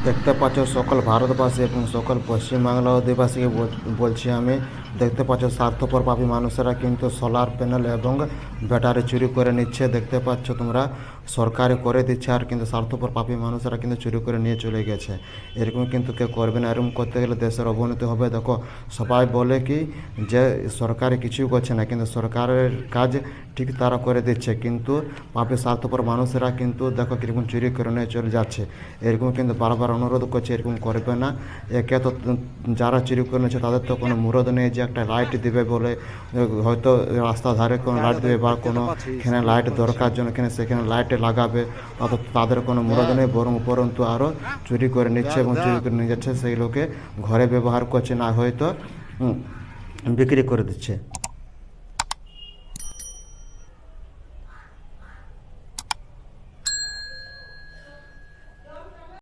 দেখতে পাচ্ছ সকল ভারতবাসী এবং সকল পশ্চিমবাংলা অধিবাসীকে বলছি আমি, দেখতে পাচ্ছ স্বার্থপর পাপী মানুষেরা কিন্তু সোলার প্যানেল এবং ব্যাটারি চুরি করে নিচ্ছে। দেখতে পাচ্ছ তোমরা, সরকারে করে দিচ্ছে আর কিন্তু স্বার্থপর পাপী মানুষেরা কিন্তু চুরি করে নিয়ে চলে গেছে। এরকম কিন্তু কেউ করবে না, এরকম করতে গেলে দেশের অবনতি হবে। দেখো, সবাই বলে কি যে সরকারে কিছুই করছে না, কিন্তু সরকারের কাজ ঠিক তারা করে দিচ্ছে, কিন্তু পাপী স্বার্থপর মানুষেরা কিন্তু দেখো কীরকম চুরি করে নিয়ে চলে যাচ্ছে। এরকম কিন্তু বারবার অনুরোধ করছে এরকম করবে না। একে তো যারা চুরি করে নিচ্ছে তাদের তো কোনো মুরদ নেই যে একটা লাইট দেবে বলে, হয়তো রাস্তার ধারে কোনো লাইট দেবে বা কোনো এখানে লাইট দরকার জন্য সেখানে লাইটে লাগাবে, অত তাদের কোনো মুরদ নেই, বরং উপরন্তু আরও চুরি করে নিচ্ছে এবং চুরি করে নিয়ে যাচ্ছে। সেইগুলোকে ঘরে ব্যবহার করছে না, হয়তো বিক্রি করে দিচ্ছে।